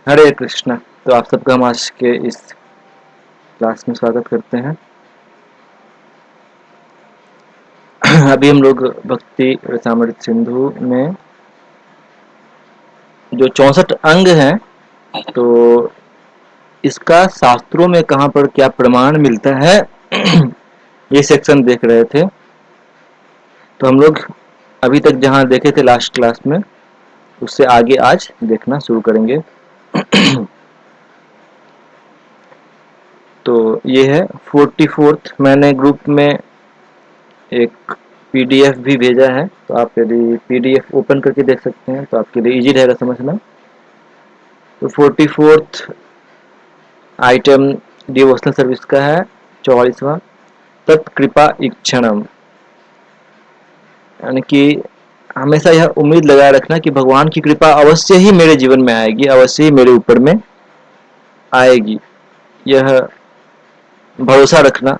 हरे कृष्णा। तो आप सबका हम आज के इस क्लास में स्वागत करते हैं। अभी हम लोग भक्ति रसामृत सिंधु में जो 64 अंग हैं, तो इसका शास्त्रों में कहाँ पर क्या प्रमाण मिलता है ये सेक्शन देख रहे थे। तो हम लोग अभी तक जहाँ देखे थे लास्ट क्लास में, उससे आगे आज देखना शुरू करेंगे। तो ये है 44th। मैंने ग्रुप में एक पीडीएफ भी भेजा है, तो आप यदि पीडीएफ ओपन करके देख सकते हैं तो आपके लिए इजी रहेगा समझना। तो 44th आइटम डिवोशनल सर्विस का है, 44वां तत्कृपा इक्षणम, यानी कि हमेशा यह उम्मीद लगाए रखना कि भगवान की कृपा अवश्य ही मेरे जीवन में आएगी, अवश्य ही मेरे ऊपर में आएगी, यह भरोसा रखना।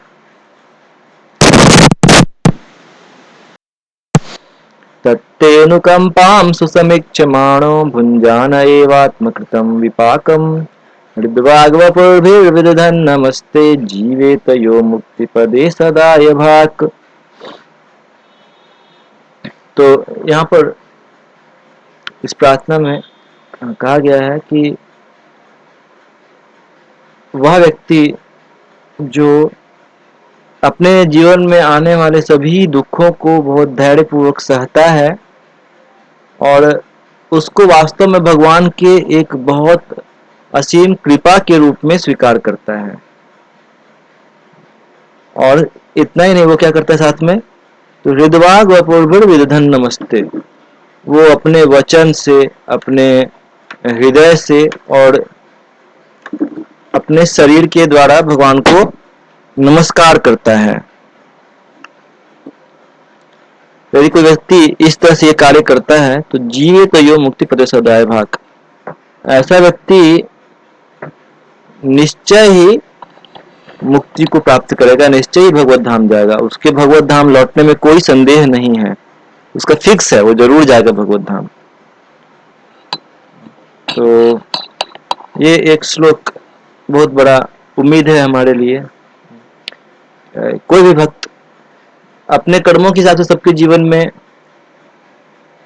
तत्तेऽनुकम्पां सुसमीक्षमाणो भुञ्जान एवात्मकृतं विपाकम् हृद्वाग्वपुर्भिर्विदधन् नमस्ते जीवेत यो मुक्तिपदे सदा यभाक्। तो यहाँ पर इस प्रार्थना में कहा गया है कि वह व्यक्ति जो अपने जीवन में आने वाले सभी दुखों को बहुत धैर्यपूर्वक सहता है और उसको वास्तव में भगवान के एक बहुत असीम कृपा के रूप में स्वीकार करता है। और इतना ही नहीं, वो क्या करता है साथ में, तो हृदवाग वपुर्भिर विदधन नमस्ते, वो अपने वचन से, अपने हृदय से और अपने शरीर के द्वारा भगवान को नमस्कार करता है। यदि कोई व्यक्ति इस तरह से ये कार्य करता है तो जीवे तो यो मुक्ति पदे सदाय भाग, ऐसा व्यक्ति निश्चय ही मुक्ति को प्राप्त करेगा, निश्चय ही भगवत धाम जाएगा। उसके भगवत धाम लौटने में कोई संदेह नहीं है, उसका फिक्स है, वो जरूर जाएगा भगवत धाम। तो ये एक श्लोक बहुत बड़ा उम्मीद है हमारे लिए। कोई भी भक्त अपने कर्मों के हिसाब से सबके जीवन में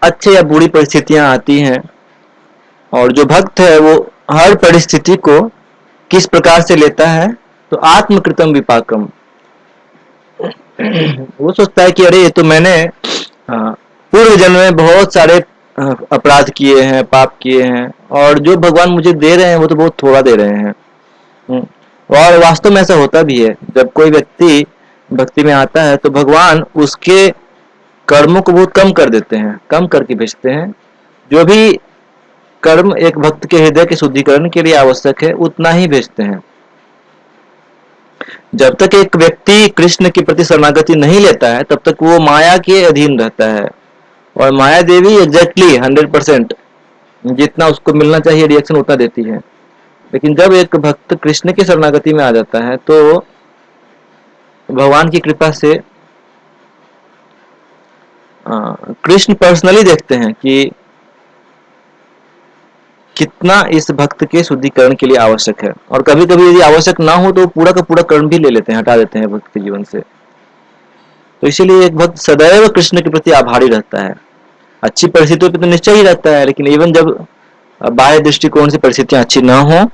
अच्छे या बुरी परिस्थितियां आती हैं, और जो भक्त है वो हर परिस्थिति को किस प्रकार से लेता है, तो आत्मकृतम विपाकम, वो सोचता है कि अरे ये तो मैंने पूर्व जन्म में बहुत सारे अपराध किए हैं, पाप किए हैं, और जो भगवान मुझे दे रहे हैं वो तो बहुत थोड़ा दे रहे हैं। और वास्तव में ऐसा होता भी है, जब कोई व्यक्ति भक्ति में आता है तो भगवान उसके कर्मों को बहुत कम कर देते हैं, कम करके भेजते हैं। जो भी कर्म एक भक्त के हृदय के शुद्धिकरण के लिए आवश्यक है उतना ही भेजते हैं। जब तक एक व्यक्ति कृष्ण के प्रति शरणागति नहीं लेता है तब तक वो माया के अधीन रहता है, और माया देवी एग्जैक्टली 100% जितना उसको मिलना चाहिए रिएक्शन उतना देती है। लेकिन जब एक भक्त कृष्ण की शरणागति में आ जाता है तो भगवान की कृपा से कृष्ण पर्सनली देखते हैं कि कितना इस भक्त के शुद्धिकरण के लिए आवश्यक है, और कभी कभी यदि आवश्यक ना हो तो पूरा का पूरा कर्म भी ले लेते हैं, हटा देते हैं भक्त के जीवन से। तो इसीलिए एक भक्त सदैव कृष्ण के प्रति आभारी रहता है। अच्छी परिस्थितियों पर तो निश्चय ही रहता है, लेकिन इवन जब बाह्य दृष्टिकोण से परिस्थितियां अच्छी ना हो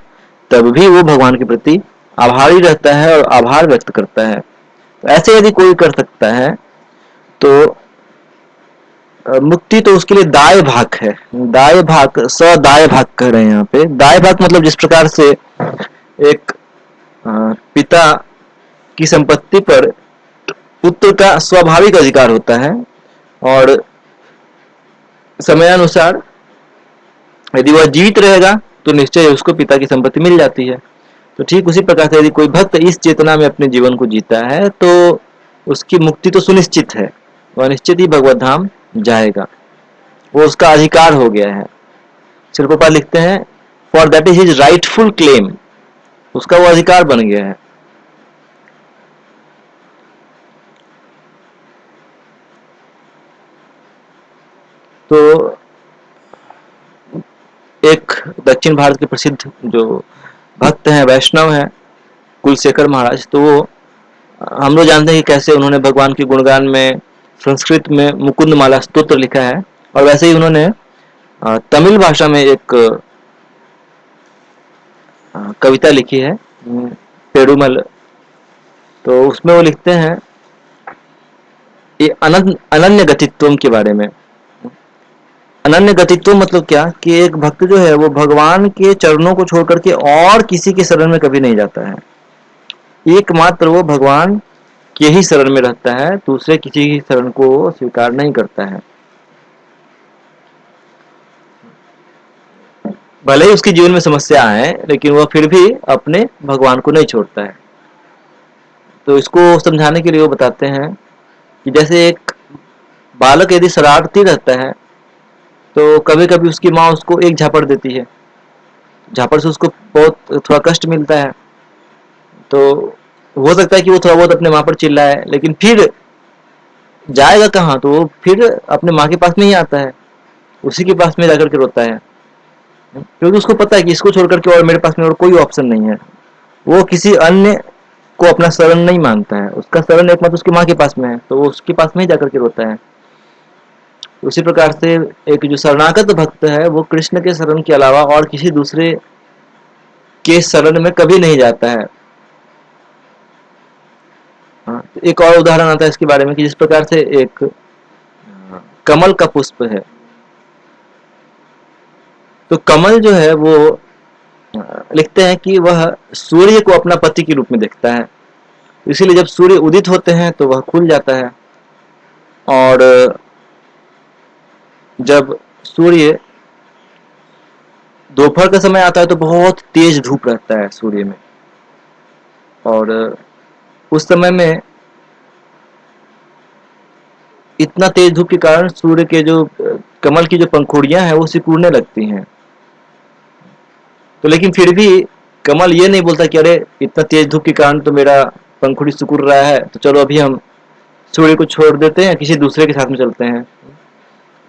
तब भी वो भगवान के प्रति आभारी रहता है और आभार व्यक्त करता है। तो ऐसे यदि कोई कर सकता है तो मुक्ति तो उसके लिए दाय भाग है। दाय भाग, सदाय भाग कह रहे हैं यहाँ पे। दाय भाग मतलब जिस प्रकार से एक पिता की संपत्ति पर पुत्र का स्वाभाविक अधिकार होता है, और समयानुसार यदि वह जीवित रहेगा तो निश्चय उसको पिता की संपत्ति मिल जाती है। तो ठीक उसी प्रकार से यदि कोई भक्त इस चेतना में अपने जीवन को जीता है तो उसकी मुक्ति तो सुनिश्चित है, वह निश्चित ही भगवत धाम जाएगा, वो उसका अधिकार हो गया है। श्रील प्रभुपाद लिखते हैं, for that is his rightful claim, उसका वो अधिकार बन गया है। तो एक दक्षिण भारत के प्रसिद्ध जो भक्त हैं, वैष्णव हैं, कुलशेखर महाराज, तो वो हम लोग जानते हैं कि कैसे उन्होंने भगवान के गुणगान में संस्कृत में मुकुंद माला स्तोत्र लिखा है, और वैसे ही उन्होंने तमिल भाषा में एक कविता लिखी है, पेरुमल। तो उसमें वो लिखते हैं ये अनन्य गतित्व के बारे में। अनन्य गतित्व मतलब क्या, कि एक भक्त जो है वो भगवान के चरणों को छोड़ करके और किसी के शरण में कभी नहीं जाता है। एकमात्र वो भगवान के ही शरण में रहता है, दूसरे किसी की शरण को स्वीकार नहीं करता है। भले ही उसके जीवन में समस्या आए, लेकिन वह फिर भी अपने भगवान को नहीं छोड़ता है। तो इसको समझाने के लिए वो बताते हैं कि जैसे एक बालक यदि शरारती रहता है, तो कभी कभी उसकी माँ उसको एक झापड़ देती है, झापड़ से उसको बहुत थोड़ा कष्ट मिलता है। तो हो सकता है कि वो थोड़ा बहुत अपने माँ पर चिल्लाए, लेकिन फिर जाएगा कहाँ, तो वो फिर अपने माँ के पास में ही आता है, उसी के पास में जाकर के रोता है, क्योंकि उसको पता है कि इसको छोड़ करके और मेरे पास में और कोई ऑप्शन नहीं है। वो किसी अन्य को अपना शरण नहीं मानता है, उसका शरण एकमात्र उसकी माँ के पास में है, तो वो उसके पास में ही जाकर के रोता है। उसी प्रकार से एक जो शरणागत भक्त है वो कृष्ण के शरण के अलावा और किसी दूसरे के शरण में कभी नहीं जाता है। तो एक और उदाहरण आता है इसके बारे में कि जिस प्रकार से एक कमल का पुष्प है, तो कमल जो है वो लिखते हैं कि वह सूर्य को अपना पति के रूप में देखता है, इसीलिए जब सूर्य उदित होते हैं तो वह खुल जाता है, और जब सूर्य दोपहर का समय आता है तो बहुत तेज धूप रहता है सूर्य में, और उस समय में इतना तेज धूप के कारण सूर्य के जो कमल की जो पंखुड़ियां हैं वो सिकुड़ने लगती हैं। तो लेकिन फिर भी कमल ये नहीं बोलता कि अरे इतना तेज धूप के कारण तो मेरा पंखुड़ी सिकुड़ रहा है, तो चलो अभी हम सूर्य को छोड़ देते हैं, किसी दूसरे के साथ में चलते हैं,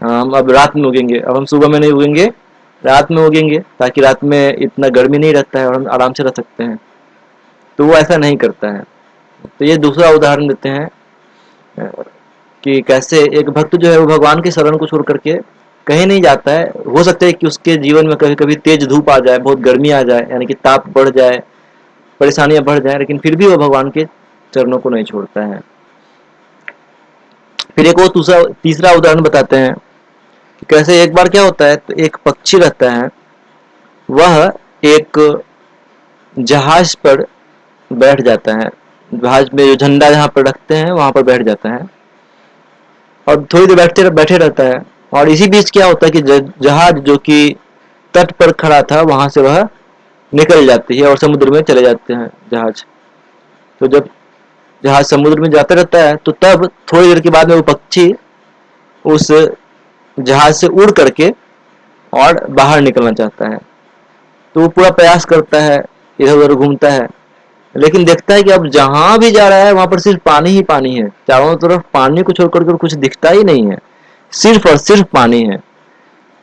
हम अब रात में उगेंगे, अब हम सुबह में नहीं उगेंगे, रात में उगेंगे, ताकि रात में इतना गर्मी नहीं रहता है और हम आराम से रह सकते हैं। तो वो ऐसा नहीं करता है। तो ये दूसरा उदाहरण देते हैं कि कैसे एक भक्त जो है वो भगवान के शरण को छोड़ करके कहीं नहीं जाता है। हो सकता है कि उसके जीवन में कभी कभी तेज धूप आ जाए, बहुत गर्मी आ जाए, यानी कि ताप बढ़ जाए, परेशानियां बढ़ जाए, लेकिन फिर भी वो भगवान के चरणों को नहीं छोड़ता है। फिर एक और तीसरा उदाहरण बताते हैं कि कैसे एक बार क्या होता है, तो एक पक्षी रहता है, वह एक जहाज पर बैठ जाता है, जहाज में जो झंडा जहाँ पर रखते हैं वहां पर बैठ जाता है, और थोड़ी देर बैठते बैठे रहता है, और इसी बीच क्या होता है कि जहाज जो कि तट पर खड़ा था वहां से वह निकल जाती है और समुद्र में चले जाते हैं जहाज। तो जब जहाज समुद्र में जाता रहता है तो तब थोड़ी देर के बाद में वो पक्षी उस जहाज से उड़ करके और बाहर निकलना चाहता है। तो वो पूरा प्रयास करता है, इधर उधर घूमता है, लेकिन देखता है कि अब जहां भी जा रहा है वहां पर सिर्फ पानी ही पानी है, चारों तरफ पानी को छोड़कर के कुछ दिखता ही नहीं है, सिर्फ और सिर्फ पानी है।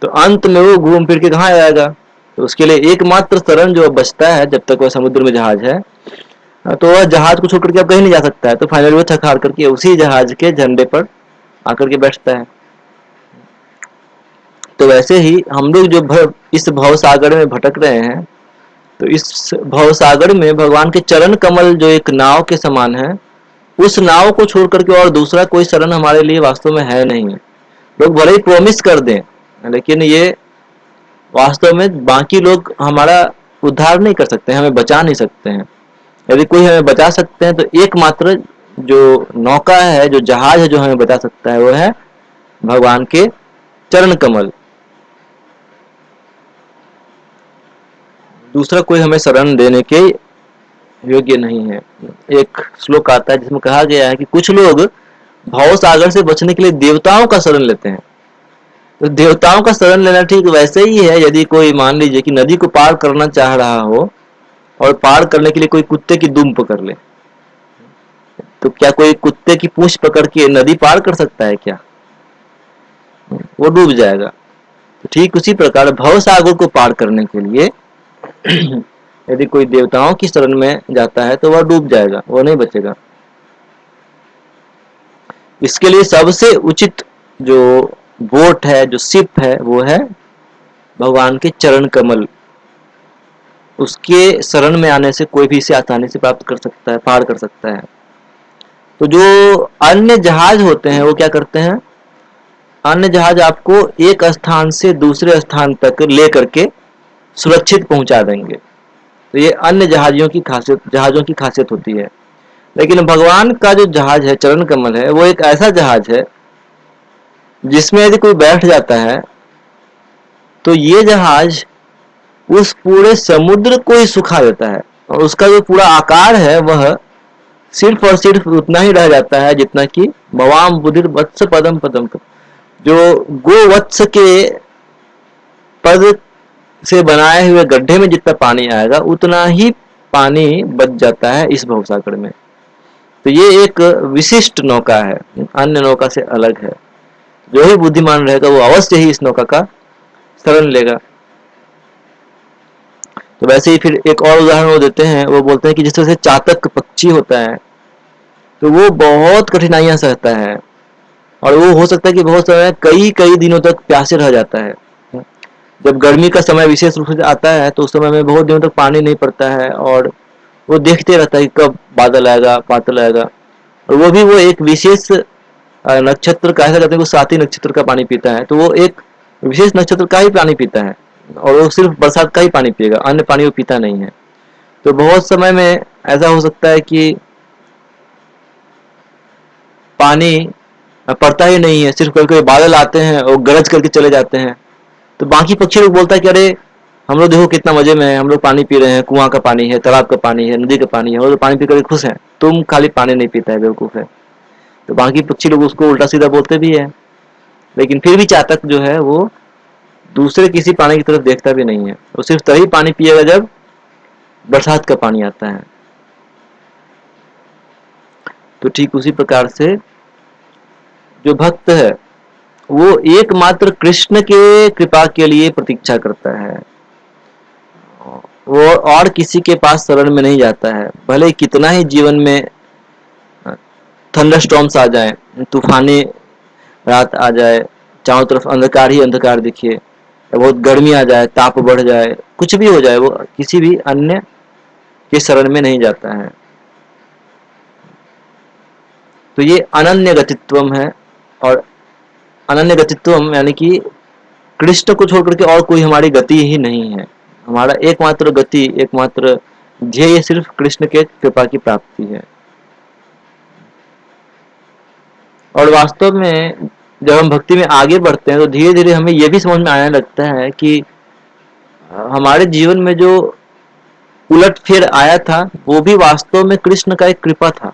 तो अंत में वो घूम फिर के कहाँ जाएगा, तो उसके लिए एकमात्र शरण जो बचता है जब तक वह समुद्र में जहाज है, तो वह जहाज को छोड़ करके अब कहीं नहीं जा सकता है। तो फाइनली वो थक हार करके उसी जहाज के झंडे पर आकर के बैठता है। तो वैसे ही हम लोग जो इस भव सागर में भटक रहे हैं, तो इस भव सागर में भगवान के चरण कमल जो एक नाव के समान है, उस नाव को छोड़ करके और दूसरा कोई शरण हमारे लिए वास्तव में है नहीं। लोग भले ही प्रॉमिस कर दें, लेकिन ये वास्तव में बाकी लोग हमारा उद्धार नहीं कर सकते हैं, हमें बचा नहीं सकते हैं। यदि कोई हमें बचा सकते हैं तो एकमात्र जो नौका है, जो जहाज है, जो हमें बचा सकता है वो है भगवान के चरण कमल। दूसरा कोई हमें शरण देने के योग्य नहीं है। एक श्लोक आता है जिसमें कहा गया है कि कुछ लोग भव सागर से बचने के लिए देवताओं का शरण लेते हैं। तो देवताओं का शरण लेना ठीक वैसे ही है, यदि कोई मान लीजिए कि नदी को पार करना चाह रहा हो और पार करने के लिए कोई कुत्ते की दुम पकड़ ले, तो क्या कोई कुत्ते की पूंछ पकड़ के नदी पार कर सकता है क्या? वो डूब जाएगा। ठीक उसी प्रकार भव सागर को पार करने के लिए यदि कोई देवताओं की शरण में जाता है तो वह डूब जाएगा, वो नहीं बचेगा। इसके लिए सबसे उचित जो बोट है, जो शिप है, वो है भगवान के चरण कमल। उसके शरण में आने से कोई भी इसे आसानी से प्राप्त कर सकता है, पार कर सकता है। तो जो अन्य जहाज होते हैं वो क्या करते हैं, अन्य जहाज आपको एक स्थान से दूसरे स्थान तक ले करके सुरक्षित पहुंचा देंगे। तो ये अन्य जहाजों की खासियत होती है। लेकिन भगवान का जो जहाज है, चरण कमल है, वो एक ऐसा जहाज है जिसमें यदि कोई बैठ जाता है तो ये जहाज उस पूरे समुद्र को ही सुखा देता है, और उसका जो पूरा आकार है वह सिर्फ और सिर्फ उतना ही रह जाता है जितना कि भवाम बुधिर वत्स पदम पदम। जो गोवत्स के पद से बनाए हुए गड्ढे में जितना पानी आएगा उतना ही पानी बच जाता है इस भवसागर में। तो ये एक विशिष्ट नौका है, अन्य नौका से अलग है। जो ही बुद्धिमान रहेगा वो अवश्य ही इस नौका का शरण लेगा। तो वैसे ही फिर एक और उदाहरण वो देते हैं, वो बोलते हैं कि जिस तरह से चातक पक्षी होता है तो वो बहुत कठिनाइयां सहता है, और वो हो सकता है कि बहुत समय कई कई दिनों तक प्यासे रह जाता है। जब गर्मी का समय विशेष रूप से आता है तो उस समय में बहुत दिनों तक पानी नहीं पड़ता है, और वो देखते रहता है कि कब बादल आएगा, बादल आएगा। और वो एक विशेष नक्षत्र का, ऐसा कहते हैं, वो साथी नक्षत्र का पानी पीता है। तो वो एक विशेष नक्षत्र का ही पानी पीता है, और वो सिर्फ बरसात का ही पानी पिएगा, अन्य पानी वो पीता नहीं है। तो बहुत समय में ऐसा हो सकता है कि पानी पड़ता ही नहीं है, सिर्फ कभी कभी बादल आते हैं और गरज करके चले जाते हैं। तो बाकी पक्षी लोग बोलता है कि अरे हम लोग देखो कितना मजे में है, हम लोग पानी पी रहे हैं, कुआं का पानी है, तालाब का पानी है, नदी का पानी है, हम लोग पानी पी कर खुश हैं, तुम खाली पानी नहीं पीता है, बेवकूफ है। तो बाकी पक्षी लोग उसको उल्टा सीधा बोलते भी है। लेकिन फिर भी चातक जो है वो दूसरे किसी पानी की तरफ देखता भी नहीं है, वो सिर्फ तभी पानी पिएगा जब बरसात का पानी आता है। तो ठीक उसी प्रकार से जो भक्त है वो एकमात्र कृष्ण के कृपा के लिए प्रतीक्षा करता है, वो और किसी के पास शरण में नहीं जाता है। भले कितना ही जीवन में थंडरस्टॉर्म्स आ जाए, तूफानी रात आ जाए, चारों तरफ अंधकार ही अंधकार दिखे, या बहुत गर्मी आ जाए, ताप बढ़ जाए, कुछ भी हो जाए, वो किसी भी अन्य के शरण में नहीं जाता है। तो ये अनन्य गतित्वम है। और अनन्य गतित्वम यानी कि कृष्ण को छोड़ करके और कोई हमारी गति ही नहीं है। हमारा एकमात्र गति, एकमात्र ध्येय सिर्फ कृष्ण के कृपा की प्राप्ति है। और वास्तव में जब हम भक्ति में आगे बढ़ते हैं तो धीरे धीरे हमें यह भी समझ में आने लगता है कि हमारे जीवन में जो उलट फेर आया था वो भी वास्तव में कृष्ण का एक कृपा था।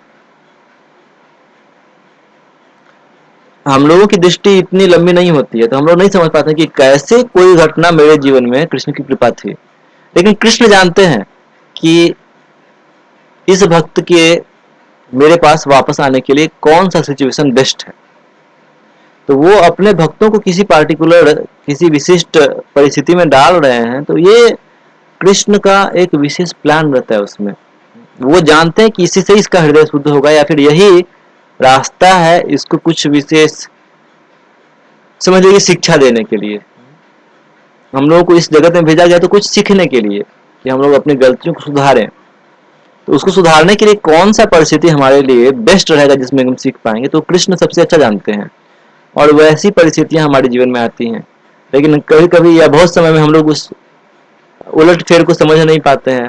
हम लोगों की दृष्टि इतनी लंबी नहीं होती है, तो हम लोग नहीं समझ पाते कि कैसे कोई घटना मेरे जीवन में कृष्ण की कृपा थी। लेकिन कृष्ण जानते हैं कि इस भक्त के मेरे पास वापस आने के लिए कौन सा सिचुएशन बेस्ट है। तो वो अपने भक्तों को किसी पार्टिकुलर, किसी विशिष्ट परिस्थिति में डाल रहे हैं, तो ये कृष्ण का एक विशेष प्लान रहता है उसमें। वो जानते हैं कि इसी से इसका हृदय शुद्ध होगा, या फिर यही रास्ता है इसको कुछ विशेष, समझ लीजिए, शिक्षा देने के लिए। हम लोगों को इस जगत में भेजा गया तो कुछ सीखने के लिए, कि हम लोग अपनी गलतियों को सुधारें। तो उसको सुधारने के लिए कौन सा परिस्थिति हमारे लिए बेस्ट रहेगा जिसमें हम सीख पाएंगे, तो कृष्ण सबसे अच्छा जानते हैं। और वैसी परिस्थितियां हमारे जीवन में आती हैं, लेकिन कभी कभी या बहुत समय में हम लोग उस उलट फेर को समझ नहीं पाते हैं।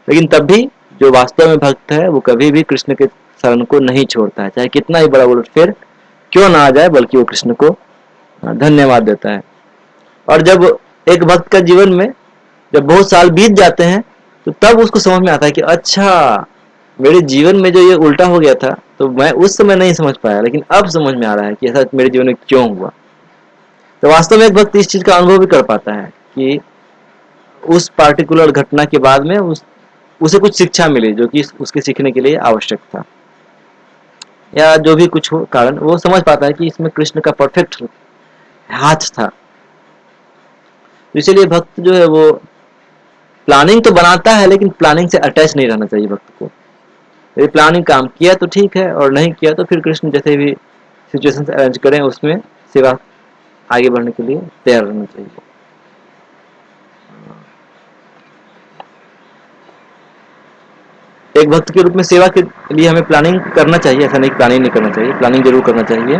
लेकिन तब भी जो वास्तव में भक्त है वो कभी भी कृष्ण के शरण को नहीं छोड़ता है, चाहे कितना ही बड़ा उलट फेर क्यों ना आ जाए, बल्कि वो कृष्ण को धन्यवाद देता है। और जब एक भक्त का जीवन में जब बहुत साल बीत जाते हैं तो तब उसको समझ में आता है कि अच्छा, मेरे जीवन में जो ये उल्टा हो गया था तो मैं उस समय नहीं समझ पाया, लेकिन अब समझ में आ रहा है कि ऐसा मेरे जीवन में क्यों हुआ। तो वास्तव में एक भक्त इस चीज का अनुभव भी कर पाता है कि उस पार्टिकुलर घटना के बाद में उसे कुछ शिक्षा मिली जो कि उसके सीखने के लिए आवश्यक था, या जो भी कुछ हो कारण, वो समझ पाता है कि इसमें कृष्ण का परफेक्ट हाथ था। तो इसीलिए भक्त जो है वो प्लानिंग तो बनाता है, लेकिन प्लानिंग से अटैच नहीं रहना चाहिए भक्त को। यदि प्लानिंग काम किया तो ठीक है, और नहीं किया तो फिर कृष्ण जैसे भी सिचुएशन अरेंज करें उसमें सेवा आगे बढ़ने के लिए तैयार रहना चाहिए। एक भक्त के रूप में सेवा के लिए हमें प्लानिंग करना चाहिए, ऐसा नहीं प्लानिंग नहीं करना चाहिए, प्लानिंग जरूर करना चाहिए,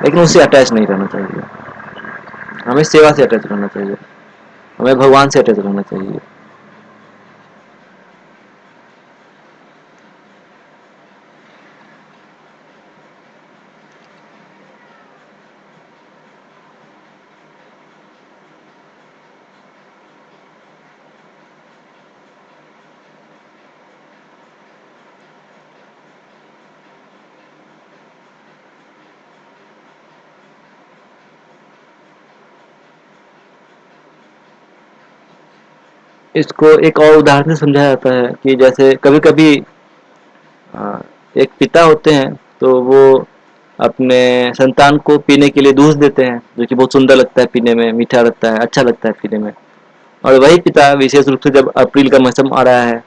लेकिन उससे अटैच नहीं रहना चाहिए। हमें सेवा से अटैच रहना चाहिए, हमें भगवान से अटैच रहना चाहिए। इसको एक और उदाहरण से समझाया जाता है कि जैसे कभी कभी एक पिता होते हैं तो वो अपने संतान को पीने के लिए दूध देते हैं, जो कि बहुत सुंदर लगता है पीने में, मीठा लगता है, अच्छा लगता है पीने में। और वही पिता विशेष रूप से जब अप्रैल का मौसम आ रहा है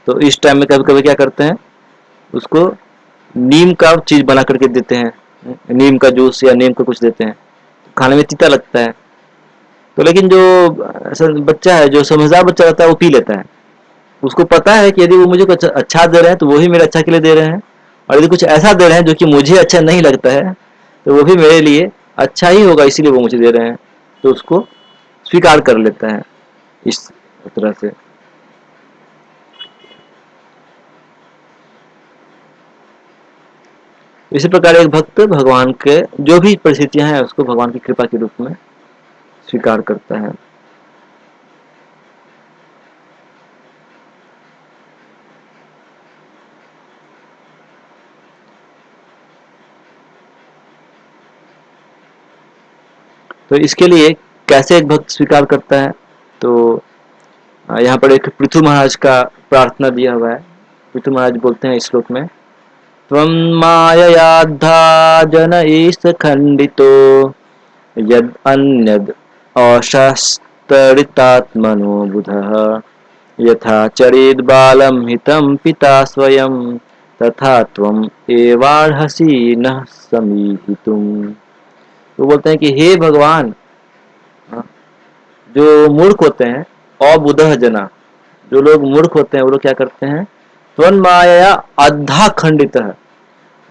तो इस टाइम में कभी कभी क्या करते हैं, उसको नीम का चीज बना करके देते हैं, नीम का जूस या नीम का कुछ देते हैं, खाने में तीता लगता है। तो लेकिन जो बच्चा है, जो समझदार बच्चा रहता है, वो पी लेता है। उसको पता है कि यदि वो मुझे कुछ अच्छा दे रहे हैं तो वो ही मेरे अच्छा के लिए दे रहे हैं, और यदि कुछ ऐसा दे रहे हैं जो कि मुझे अच्छा नहीं लगता है तो वो भी मेरे लिए अच्छा ही होगा, इसीलिए वो मुझे दे रहे हैं। तो उसको स्वीकार कर लेता है इस तरह से। इसी प्रकार एक भक्त भगवान के जो भी परिस्थितियां हैं उसको भगवान की कृपा के रूप में स्वीकार करता है। तो इसके लिए कैसे एक भक्त स्वीकार करता है, तो यहाँ पर एक पृथु महाराज का प्रार्थना दिया हुआ है। पृथु महाराज बोलते हैं इस श्लोक में, त्वं माययाद्धा जन ईश खंडितो यद अन्यद अशास्तरितात्मनो बुधः यथा चरेद बालम हितम पिता स्वयं तथा त्वम एवार्हसि नः समीहितुम। तो बोलते हैं कि हे भगवान, जो मूर्ख होते हैं, अबुधः जना, जो लोग मूर्ख होते हैं वो लोग क्या करते हैं, त्वन माया अद्धा खंडित है,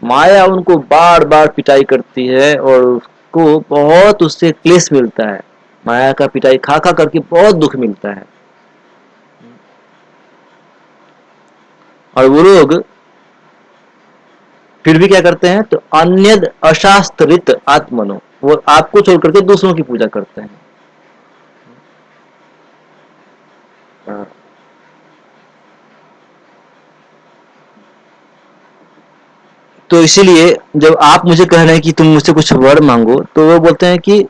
माया उनको बार बार पिटाई करती है और उसको बहुत उससे क्लेश मिलता है, माया का पिटाई खा खा करके बहुत दुख मिलता है। और वो लोग फिर भी क्या करते हैं, तो अन्यद अशास्त्रित आत्मनो, वो आपको छोड़ करके दूसरों की पूजा करते हैं। तो इसीलिए जब आप मुझे कह रहे हैं कि तुम मुझसे कुछ वर मांगो, तो वो बोलते हैं कि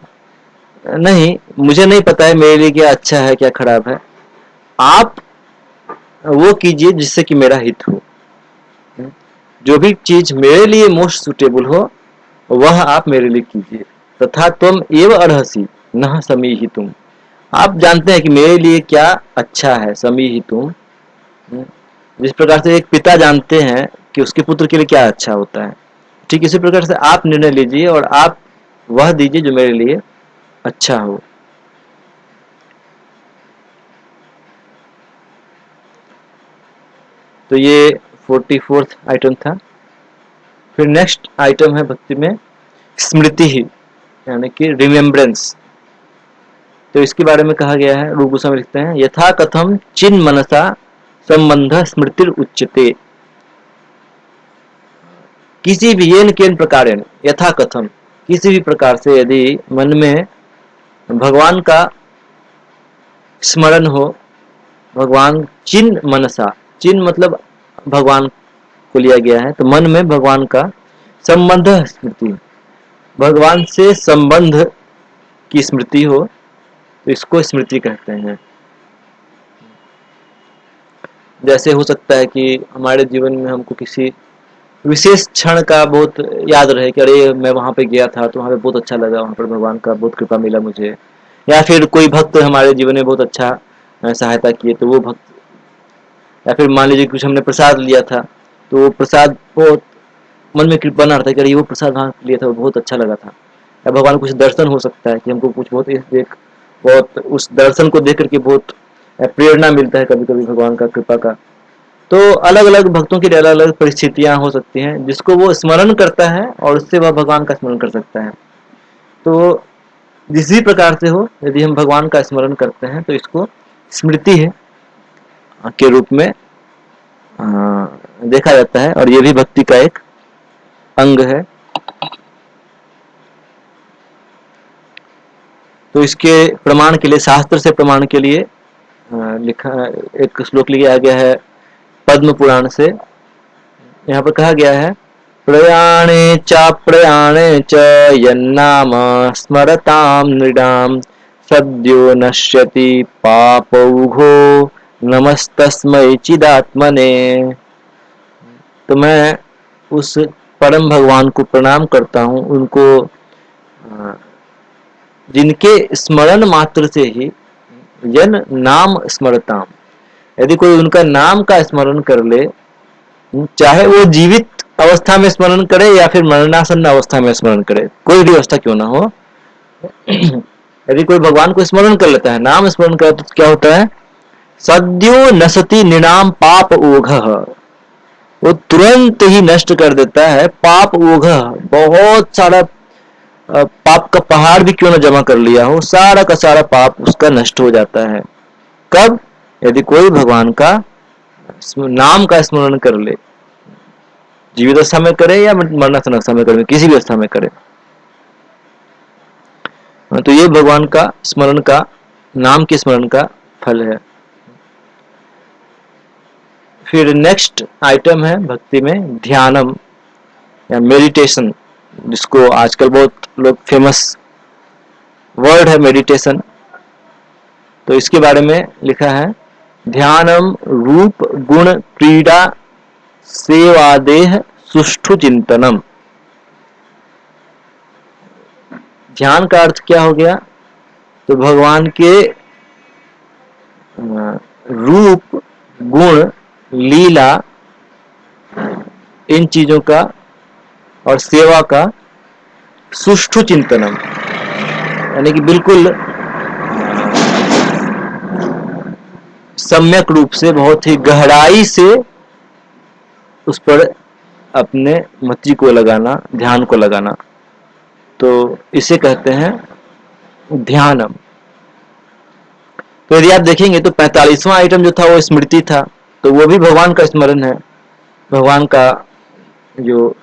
नहीं, मुझे नहीं पता है मेरे लिए क्या अच्छा है क्या खराब है, आप वो कीजिए जिससे कि मेरा हित हो। जो भी चीज मेरे लिए मोस्ट सुटेबल हो वह आप मेरे लिए कीजिए। तथा तुम एव अर्हसी न समी ही तुम, आप जानते हैं कि मेरे लिए क्या अच्छा है, समी ही तुम। जिस प्रकार से एक पिता जानते हैं कि उसके पुत्र के लिए क्या अच्छा होता है, ठीक इसी प्रकार से आप निर्णय लीजिए और आप वह दीजिए जो मेरे लिए अच्छा हो। तो ये 44th आइटम था। फिर नेक्स्ट आइटम है भक्ति में स्मृति ही, यानी कि रिमेम्बरेंस। तो इसके बारे में कहा गया है, रूप गोस्वामी लिखते हैं, यथा कथम चिन मनसा संबंध स्मृति उच्यते। किसी भी येन केन प्रकार, यथा कथम, किसी भी प्रकार से यदि मन में भगवान का स्मरण हो, भगवान चिन मनसा, चिन मतलब भगवान को लिया गया है, तो मन में भगवान का संबंध स्मृति, भगवान से संबंध की स्मृति हो, तो इसको स्मृति कहते हैं। जैसे हो सकता है कि हमारे जीवन में हमको किसी विशेष क्षण का बहुत याद रहे कि अरे मैं वहां पे गया था तो वहां पे बहुत अच्छा लगा, वहां पर भगवान का बहुत कृपा मिला मुझे, या फिर कोई भक्त हमारे जीवन में बहुत अच्छा सहायता किए तो वो भक्त, या फिर मान लीजिए कुछ हमने प्रसाद लिया था तो वो प्रसाद बहुत मन में कृपा ना रहता है कि अरे वो प्रसाद हाँ लिया था वो बहुत अच्छा लगा था, या भगवान को कुछ दर्शन हो सकता है कि हमको कुछ बहुत देख बहुत उस दर्शन को देख करके बहुत प्रेरणा मिलता है कभी कभी भगवान का कृपा का। तो अलग अलग भक्तों की अलग अलग परिस्थितियां हो सकती हैं जिसको वो स्मरण करता है और उससे वह भगवान का स्मरण कर सकता है। तो जिस भी प्रकार से हो यदि हम भगवान का स्मरण करते हैं तो इसको स्मृति है के रूप में देखा जाता है और ये भी भक्ति का एक अंग है। तो इसके प्रमाण के लिए शास्त्र से प्रमाण के लिए लिखा एक श्लोक लिया गया है पद्म पुराण से। यहाँ पर कहा गया है प्रयाणे च यन्नाम स्मरताम नृणाम सद्यो नश्यति पापौघो नमस्तस्मै चिदात्मने। तो मैं उस परम भगवान को प्रणाम करता हूँ, उनको जिनके स्मरण मात्र से ही यन नाम स्मरताम, यदि कोई उनका नाम का स्मरण कर ले, चाहे वो जीवित अवस्था में स्मरण करे या फिर मरणासन्न अवस्था में स्मरण करे, कोई भी अवस्था क्यों ना हो, यदि कोई भगवान को स्मरण कर लेता है, नाम स्मरण करे तो क्या होता है, सद्यो नसति निणाम पाप ओघ, वो तुरंत ही नष्ट कर देता है पाप ओघ, बहुत सारा पाप का पहाड़ भी क्यों ना जमा कर लिया हो, सारा का सारा पाप उसका नष्ट हो जाता है। कब? यदि कोई भगवान का नाम का स्मरण कर ले, जीवित अवस्था में करे या मरणासन अवस्था में करे, किसी भी अवस्था में करे। तो ये भगवान का स्मरण का, नाम के स्मरण का फल है। फिर नेक्स्ट आइटम है भक्ति में ध्यानम या मेडिटेशन, जिसको आजकल बहुत लोग फेमस वर्ड है मेडिटेशन। तो इसके बारे में लिखा है ध्यानम रूप गुण क्रीड़ा सेवादेह सुष्ठु चिंतनम। ध्यान का अर्थ क्या हो गया, तो भगवान के रूप गुण लीला इन चीजों का और सेवा का सुष्ठु चिंतनम, यानी कि बिल्कुल सम्यक रूप से, बहुत ही गहराई से उस पर अपने मति को लगाना, ध्यान को लगाना, तो इसे कहते हैं ध्यानम। तो यदि आप देखेंगे तो 45वां आइटम जो था वो स्मृति था, तो वो भी भगवान का स्मरण है, भगवान का जो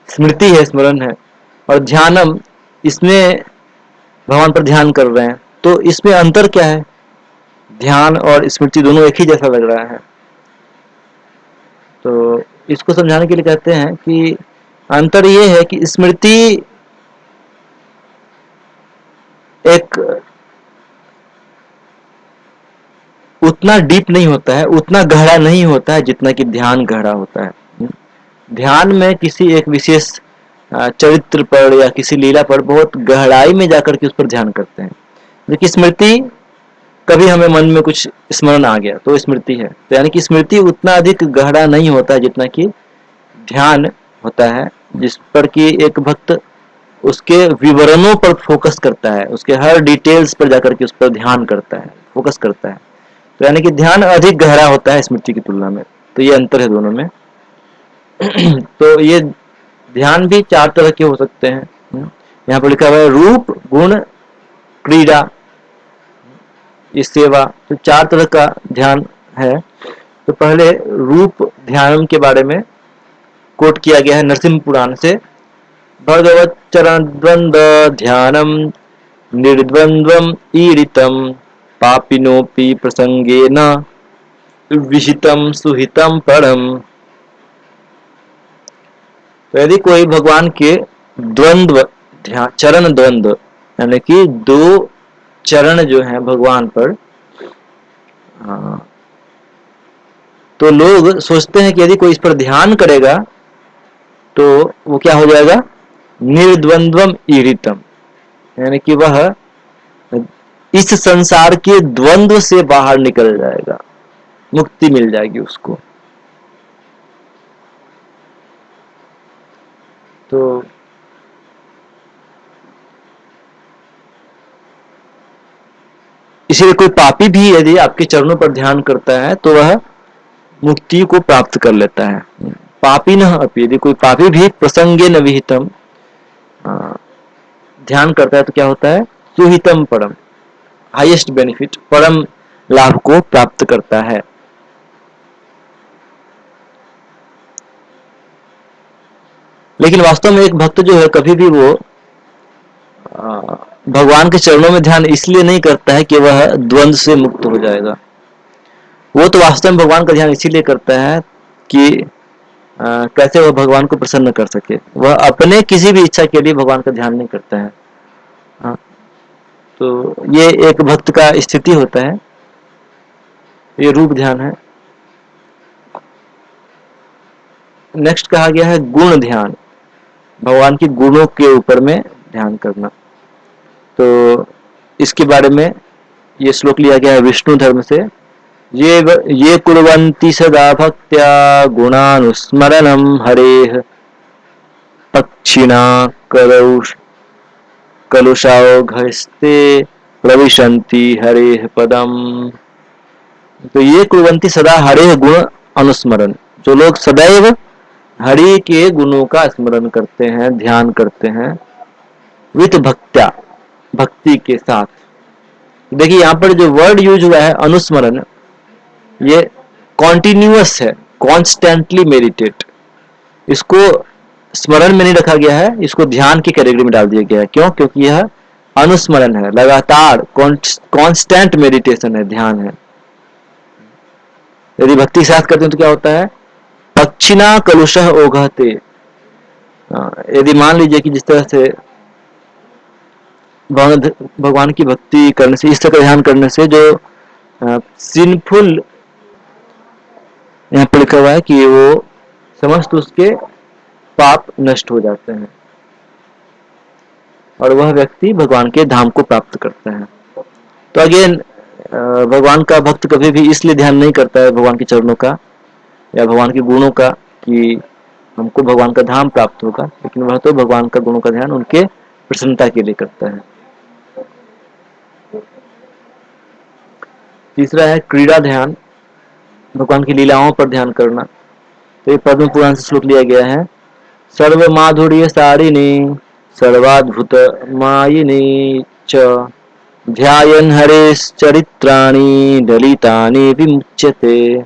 स्मृति है, स्मरण है। और ध्यानम, इसमें भगवान पर ध्यान कर रहे हैं, तो इसमें अंतर क्या है, ध्यान और स्मृति दोनों एक ही जैसा लग रहा है। तो इसको समझाने के लिए कहते हैं कि अंतर ये है कि स्मृति एक उतना डीप नहीं होता है, उतना गहरा नहीं होता है जितना कि ध्यान गहरा होता है। ध्यान में किसी एक विशेष चरित्र पर या किसी लीला पर बहुत गहराई में जाकर के उस पर ध्यान करते हैं, जबकि स्मृति कभी हमें मन में कुछ स्मरण आ गया तो स्मृति है। तो यानी कि स्मृति उतना अधिक गहरा नहीं होता है जितना कि ध्यान होता है, जिस पर कि एक भक्त उसके विवरणों पर फोकस करता है, उसके हर डिटेल्स पर जाकर के उस पर ध्यान करता है, फोकस करता है। तो यानी कि ध्यान अधिक गहरा होता है स्मृति की तुलना में। तो ये अंतर है दोनों में। तो ये ध्यान भी 4 तरह के हो सकते हैं। यहाँ पर लिखा हुआ है रूप गुण क्रीड़ा इस सेवा, तो 4 तरह का ध्यान है। तो पहले रूप ध्यान के बारे में कोट किया गया है नरसिंह पुराण से, भगवत चरण द्वंद्व ध्यानम निर्द्वंद्वम ईरितम पापिनोपि प्रसंगेन विहितम सुहितम परम। तो यदि कोई भगवान के द्वंद्व ध्यान, चरण द्वंद्व यानी कि 2 चरण जो हैं भगवान पर, तो लोग सोचते हैं कि यदि कोई इस पर ध्यान करेगा तो वो क्या हो जाएगा, निर्द्वंद्वम ईरितम, यानी कि वह इस संसार के द्वंद्व से बाहर निकल जाएगा, मुक्ति मिल जाएगी उसको। तो इसीलिए कोई पापी भी यदि आपके चरणों पर ध्यान करता है तो वह मुक्ति को प्राप्त कर लेता है। पापी न अपि, यदि कोई पापी भी प्रसंगे न विहितम ध्यान करता है तो क्या होता है, सुहितम परम, हाईएस्ट बेनिफिट, परम लाभ को प्राप्त करता है। लेकिन वास्तव में एक भक्त जो है कभी भी वो भगवान के चरणों में ध्यान इसलिए नहीं करता है कि वह द्वंद्व से मुक्त हो जाएगा। वो तो वास्तव में भगवान का ध्यान इसीलिए करता है कि कैसे वह भगवान को प्रसन्न कर सके। वह अपने किसी भी इच्छा के लिए भगवान का ध्यान नहीं करता है। हाँ, तो ये एक भक्त का स्थिति होता है, ये रूप ध्यान है। नेक्स्ट कहा गया है गुण ध्यान, भगवान की गुणों के ऊपर में ध्यान करना। तो इसके बारे में ये श्लोक लिया गया है विष्णु धर्म से। ये कुर्वन्ति सदा भक्त्या गुणानुस्मरणं हरेः पक्षिणा कलुषाघस्ते प्रविशन्ति हरेः पदम। तो ये कुर्वन्ति सदा हरेः गुण अनुस्मरण, जो लोग सदैव हरि के गुणों का स्मरण करते हैं, ध्यान करते हैं, वित भक्त्या, भक्ति के साथ। देखिए यहाँ पर जो वर्ड यूज हुआ है अनुस्मरण, ये कॉन्टिन्यूअस है, कॉन्स्टेंटली मेडिटेट। इसको स्मरण में नहीं रखा गया है, इसको ध्यान की कैटेगरी में डाल दिया गया है। क्यों? क्योंकि यह अनुस्मरण है, लगातार कॉन्स्टेंट मेडिटेशन है, ध्यान है। यदि भक्ति के साथ करते हैं तो क्या होता है, पक्षिणा कलुषः ओघते। यदि मान लीजिए कि जिस तरह से भगवान की भक्ति करने से, इस तरह का ध्यान करने से जो सिंफुल, यहाँ पर लिखा हुआ है कि वो समस्त उसके पाप नष्ट हो जाते हैं और वह व्यक्ति भगवान के धाम को प्राप्त करता है। तो अगेन भगवान का भक्त कभी भी इसलिए ध्यान नहीं करता है भगवान के चरणों का या भगवान के गुणों का कि हमको भगवान का धाम प्राप्त होगा, लेकिन वह तो भगवान का गुणों का ध्यान उनके प्रसन्नता के लिए करता है। तीसरा है क्रीड़ा ध्यान, भगवान की लीलाओं पर ध्यान करना। तो ये पद्म पुराण से श्लोक लिया गया है। सर्व माधुर्य सारिणी सर्वाद्भुत मायिनी च ध्यायन् हरेश्चरित्राणि दलितानि विमुच्यते।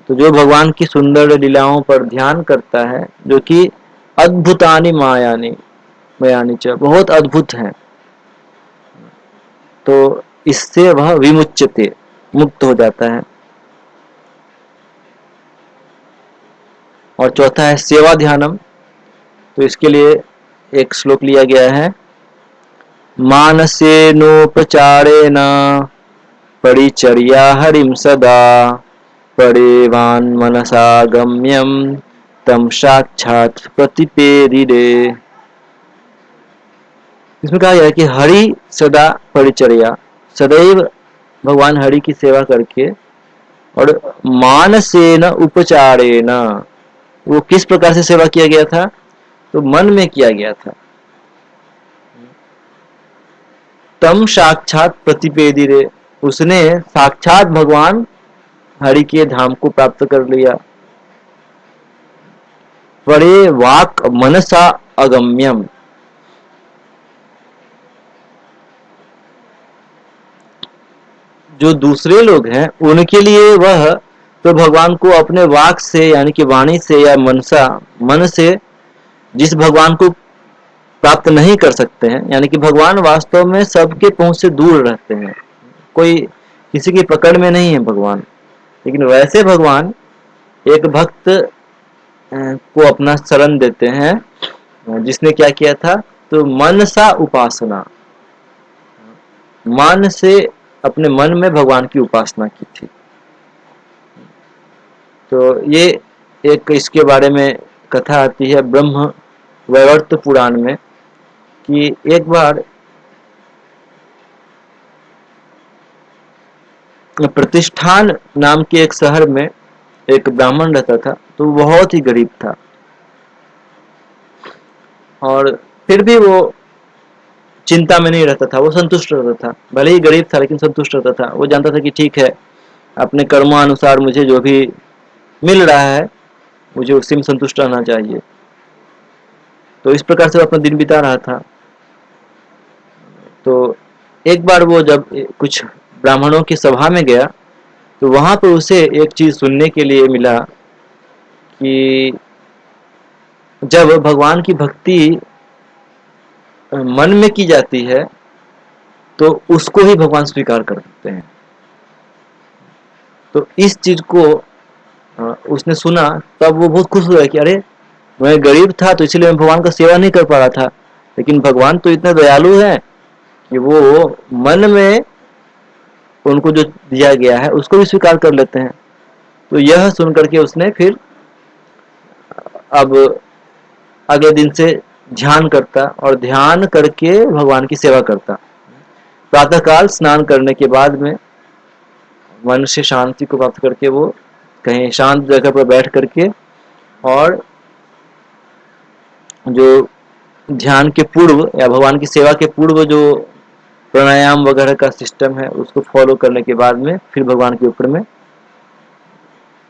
तो जो भगवान की सुंदर लीलाओं पर ध्यान करता है, जो कि अद्भुतानि मायानि च, बहुत अद्भुत है, तो इससे वह विमुच्यते, मुक्त हो जाता है। और चौथा है सेवा ध्यानम। तो इसके लिए एक श्लोक लिया गया है। मानसेनोपचारेण परिचर्या हरिम सदा परेवान मनसा गम्यम तम साक्षात प्रतिपेदिरे। इसमें कहा गया है कि हरि सदा परिचर्या, सदैव भगवान हरि की सेवा करके, और मानसेन उपचारेण, वो किस प्रकार से सेवा किया गया था, तो मन में किया गया था। तम साक्षात प्रतिपेदिरे, उसने साक्षात भगवान हरि के धाम को प्राप्त कर लिया। परे वाक मनसा अगम्यम, जो दूसरे लोग हैं उनके लिए वह तो भगवान को अपने वाक से, यानी कि वाणी से या मनसा, मन से जिस भगवान को प्राप्त नहीं कर सकते हैं, यानी कि भगवान वास्तव में सबके पहुंच से दूर रहते हैं, कोई किसी की पकड़ में नहीं है भगवान, लेकिन वैसे भगवान एक भक्त को अपना शरण देते हैं जिसने क्या किया था, तो मनसा उपासना, मन से, अपने मन में भगवान की उपासना की थी। तो ये एक इसके बारे में कथा आती है ब्रह्म वैवर्त पुराण में कि एक बार प्रतिष्ठान नाम के एक शहर में एक ब्राह्मण रहता था, तो बहुत ही गरीब था। और फिर भी वो चिंता में नहीं रहता था, वो संतुष्ट रहता था। भले ही गरीब था लेकिन संतुष्ट रहता था। वो जानता था कि ठीक है, अपने कर्मानुसार मुझे जो भी मिल रहा है मुझे उसी में संतुष्ट रहना चाहिए। तो इस प्रकार से वो अपना दिन बिता रहा था। तो एक बार वो जब कुछ ब्राह्मणों की सभा में गया, तो वहां पर उसे एक चीज सुनने के लिए मिला कि जब भगवान की भक्ति मन में की जाती है तो उसको ही भगवान स्वीकार करते हैं। तो इस चीज को उसने सुना, तब वो बहुत खुश हुआ कि अरे, मैं गरीब था तो इसलिए मैं भगवान का सेवा नहीं कर पा रहा था, लेकिन भगवान तो इतने दयालु है कि वो मन में उनको जो दिया गया है उसको भी स्वीकार कर लेते हैं। तो यह सुन करके उसने फिर अब अगले दिन से ध्यान करता और ध्यान करके भगवान की सेवा करता। प्रातःकाल स्नान करने के बाद में मन से शांति को प्राप्त करके वो कहीं शांत जगह पर बैठ करके और जो ध्यान के पूर्व या भगवान की सेवा के पूर्व जो प्राणायाम वगैरह का सिस्टम है उसको फॉलो करने के बाद में फिर भगवान के ऊपर में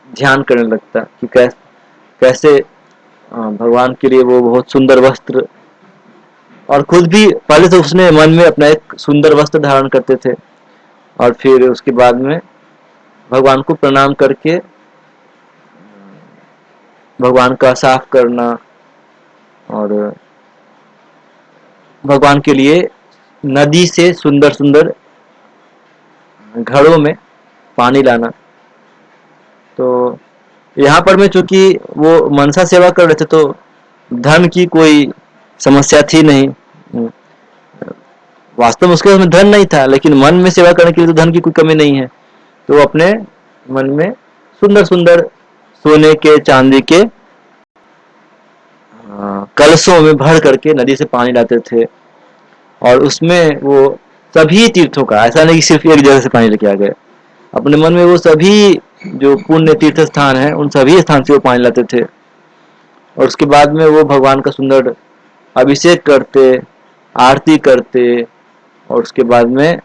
ध्यान करने लगता कि कैसे भगवान के लिए वो बहुत सुंदर वस्त्र, और खुद भी पहले तो उसने मन में अपना एक सुंदर वस्त्र धारण करते थे और फिर उसके बाद में भगवान को प्रणाम करके भगवान का साफ करना और भगवान के लिए नदी से सुंदर सुंदर घड़ों में पानी लाना। तो यहाँ पर में चूंकि वो मनसा सेवा कर रहे थे तो धन की कोई समस्या थी नहीं। वास्तव में उसके उसमें धन नहीं था, लेकिन मन में सेवा करने के लिए तो धन की कोई कमी नहीं है। तो वो अपने मन में सुंदर सुंदर सोने के चांदी के कलशों में भर करके नदी से पानी लाते थे और उसमें वो सभी तीर्थों का, ऐसा नहीं कि सिर्फ एक जगह से पानी लेके आ गए, अपने मन में वो सभी जो पुण्य तीर्थ स्थान है उन सभी स्थान से वो पानी लाते थे और उसके बाद में वो भगवान का सुंदर अभिषेक करते, आरती करते और उसके बाद में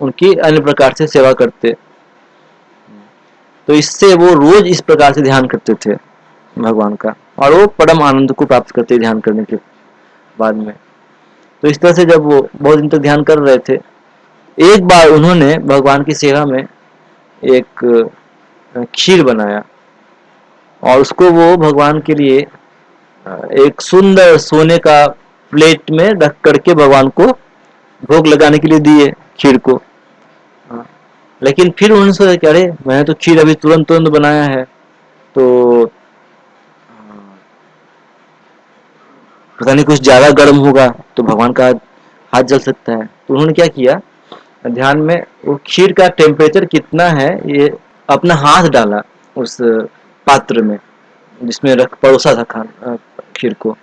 उनकी अन्य प्रकार से सेवा करते। तो इससे वो रोज इस प्रकार से ध्यान करते थे भगवान का और वो परम आनंद को प्राप्त करते ध्यान करने के बाद में। तो इस तरह से जब वो बहुत दिन तक ध्यान कर रहे थे, एक बार उन्होंने भगवान की सेवा में एक खीर बनाया और उसको वो भगवान के लिए एक सुंदर सोने का प्लेट में रख करके भगवान को भोग लगाने के लिए दिए खीर को। लेकिन फिर उन्होंने सोचा कि अरे, मैंने तो खीर अभी तुरंत तुरंत बनाया है, तो पता नहीं कुछ ज्यादा गर्म होगा तो भगवान का हाथ जल सकता है। तो उन्होंने क्या किया, ध्यान में वो खीर का टेम्परेचर कितना है ये अपना हाथ डाला उस पात्र में जिसमें रख परोसा था खीर को।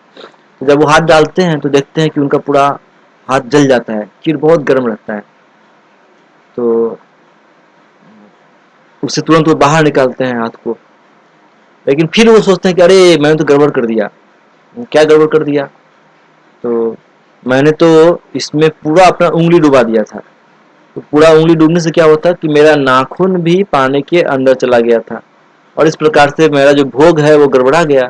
तो जब वो हाथ डालते हैं तो देखते हैं कि उनका पूरा हाथ जल जाता है, खीर बहुत गर्म रहता है। तो उससे तुरंत वो बाहर निकालते हैं हाथ को, लेकिन फिर वो सोचते हैं कि अरे, मैंने तो गड़बड़ कर दिया। क्या गड़बड़ कर दिया? तो मैंने तो इसमें पूरा अपना उंगली डुबा दिया था। तो पूरा उंगली डूबने से क्या होता कि मेरा नाखून भी पानी के अंदर चला गया था और इस प्रकार से मेरा जो भोग है वो गड़बड़ा गया।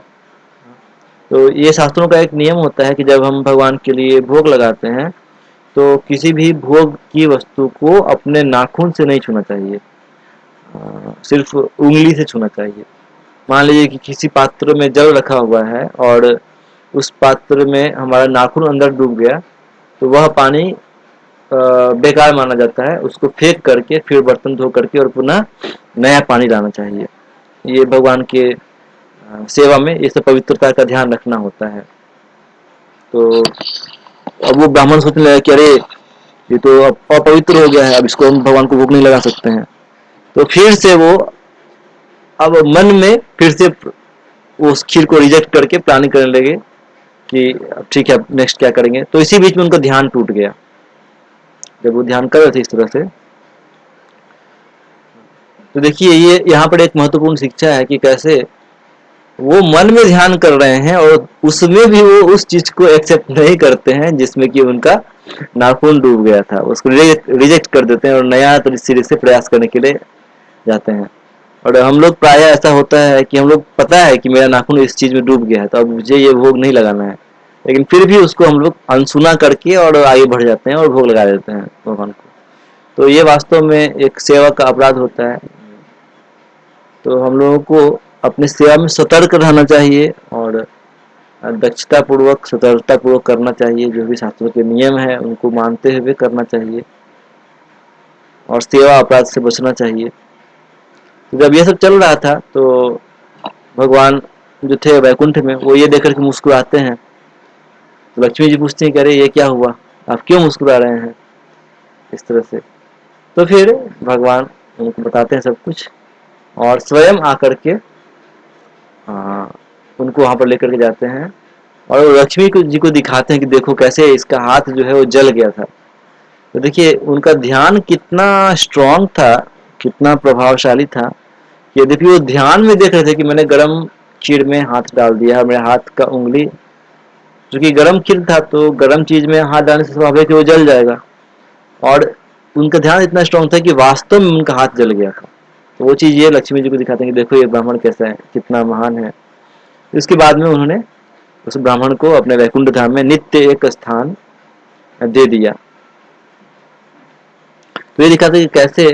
तो ये शास्त्रों का एक नियम होता है कि जब हम भगवान के लिए भोग लगाते हैं तो किसी भी भोग की वस्तु को अपने नाखून से नहीं छूना चाहिए, सिर्फ उंगली से छूना चाहिए। मान लीजिए कि किसी पात्र में जल रखा हुआ है और उस पात्र में हमारा नाखून अंदर डूब गया, तो वह पानी बेकार माना जाता है। उसको फेंक करके फिर बर्तन धो करके और पुनः नया पानी लाना चाहिए। ये भगवान के सेवा में ये सब पवित्रता का ध्यान रखना होता है। तो अब वो ब्राह्मण सोचने लगा कि अरे, ये तो अब अपवित्र हो गया है, अब इसको हम भगवान को भोग नहीं लगा सकते हैं। तो फिर से वो अब मन में फिर से उस खीर को रिजेक्ट करके प्लानिंग करने लगे कि ठीक है, अब नेक्स्ट क्या करेंगे। तो इसी बीच में उनका ध्यान टूट गया। जब वो ध्यान कर रहे थे इस तरह से। तो देखिए ये यहाँ पर एक महत्वपूर्ण शिक्षा है कि कैसे वो मन में ध्यान कर रहे हैं और उसमें भी वो उस चीज को एक्सेप्ट नहीं करते हैं जिसमें कि उनका नाखून डूब गया था, उसको रिजेक्ट कर देते हैं और नया सिरे से प्रयास करने के लिए जाते हैं। और हम लोग प्राय ऐसा होता है कि हम लोग पता है कि मेरा नाखून इस चीज में डूब गया है तो अब मुझे ये भोग नहीं लगाना है, लेकिन फिर भी उसको हम लोग अनसुना करके और आगे बढ़ जाते हैं और भोग लगा देते हैं भगवान को। तो ये वास्तव में एक सेवा का अपराध होता है। तो हम लोगों को अपनी सेवा में सतर्क रहना चाहिए और दक्षता पूर्वक सतर्कता पूर्वक करना चाहिए, जो भी शास्त्रों के नियम है उनको मानते हुए करना चाहिए और सेवा अपराध से बचना चाहिए। तो जब ये सब चल रहा था तो भगवान जो थे वैकुंठ में वो ये देख कर के मुस्कुराते हैं। तो लक्ष्मी जी पूछती हैं कि अरे ये क्या हुआ, आप क्यों मुस्कुरा रहे हैं इस तरह से। तो फिर भगवान उनको बताते हैं सब कुछ और स्वयं आकर के उनको वहां पर लेकर के जाते हैं और लक्ष्मी जी को दिखाते हैं कि देखो कैसे इसका हाथ जो है वो जल गया था। तो देखिए उनका ध्यान कितना स्ट्रांग था, कितना प्रभावशाली था। यद्यपि वो ध्यान में देख रहे थे कि मैंने गरम खीर में हाथ डाल दिया, मेरे हाथ का उंगली क्योंकि गरम खीर था तो गरम चीज में हाथ डालने से स्वाभाविक है वो जल जाएगा। और उनका ध्यान इतना स्ट्रांग था कि वास्तव में उनका हाथ जल गया था। तो वो चीज ये लक्ष्मी जी को दिखाते हैं कि देखो ये ब्राह्मण कैसा है, कितना महान है। इसके बाद में उन्होंने उस ब्राह्मण को अपने वैकुंठ धाम में नित्य एक स्थान दे दिया। तो ये दिखाते हैं कि कैसे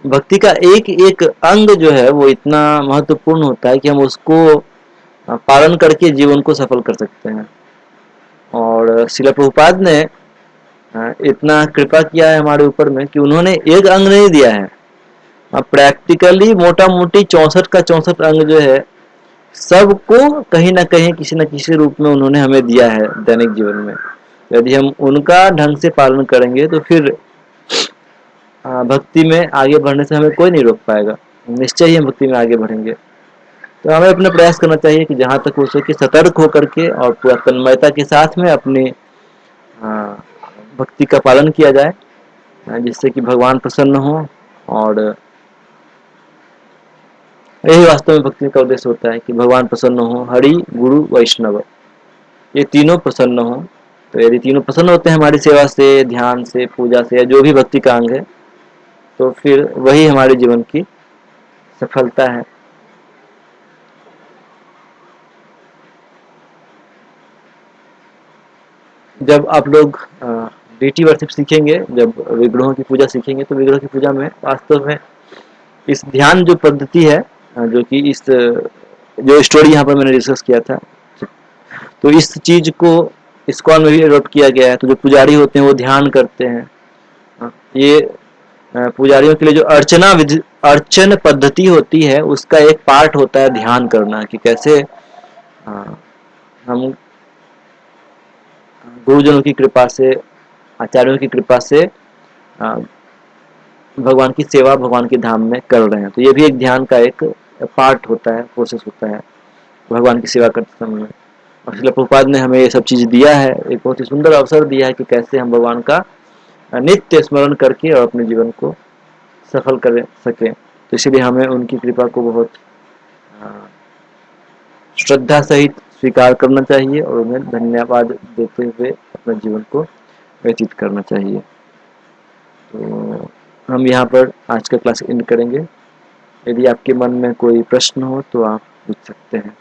भक्ति का एक एक अंग जो है वो इतना महत्वपूर्ण होता है कि हम उसको पालन करके जीवन को सफल कर सकते हैं। और शिला प्रभुपाद ने इतना कृपा किया है हमारे ऊपर में कि उन्होंने एक अंग नहीं दिया है, प्रैक्टिकली मोटा मोटी 64 का 64 अंग जो है सबको कहीं ना कहीं किसी न किसी रूप में उन्होंने हमें दिया है दैनिक जीवन में। यदि हम उनका ढंग से पालन करेंगे तो फिर भक्ति में आगे बढ़ने से हमें कोई नहीं रोक पाएगा, निश्चय ही हम भक्ति में आगे बढ़ेंगे। तो हमें अपना प्रयास करना चाहिए कि जहाँ तक हो सके सतर्क होकर के और पूरा तन्मयता के साथ में अपनी भक्ति का पालन किया जाए, जिससे कि भगवान प्रसन्न हो। और यही वास्तव में भक्ति का उद्देश्य होता है कि भगवान प्रसन्न हो, हरि गुरु वैष्णव ये तीनों प्रसन्न हो। तो यदि तीनों प्रसन्न होते हैं हमारी सेवा से, ध्यान से, पूजा से या जो भी भक्ति का अंग है, तो फिर वही हमारे जीवन की सफलता है। जब आप लोग डीटी वर्शिप सीखेंगे, जब विग्रहों की पूजा सीखेंगे, तो विग्रह की पूजा में वास्तव में इस ध्यान जो पद्धति है, जो कि इस जो स्टोरी यहाँ पर मैंने डिस्कस किया था, तो इस चीज को इस्कॉन में भी एडॉप्ट किया गया है। तो जो पुजारी होते हैं वो ध्यान करते हैं। ये पुजारियों के लिए जो अर्चन पद्धति होती है उसका एक पार्ट होता है ध्यान करना, कि कैसे हम गुरुजनों की कृपा से, आचार्यों की कृपा से भगवान की सेवा भगवान के धाम में कर रहे हैं। तो ये भी एक ध्यान का एक पार्ट होता है, प्रोसेस होता है भगवान की सेवा करते समय। और श्रील प्रभुपाद ने हमें ये सब चीज दिया है, एक बहुत ही सुंदर अवसर दिया है कि कैसे हम भगवान का नित्य स्मरण करके और अपने जीवन को सफल कर सकें। तो इसलिए हमें उनकी कृपा को बहुत श्रद्धा सहित स्वीकार करना चाहिए और उन्हें धन्यवाद देते हुए अपने जीवन को व्यतीत करना चाहिए। तो हम यहाँ पर आज का क्लास एंड करेंगे। यदि आपके मन में कोई प्रश्न हो तो आप पूछ सकते हैं।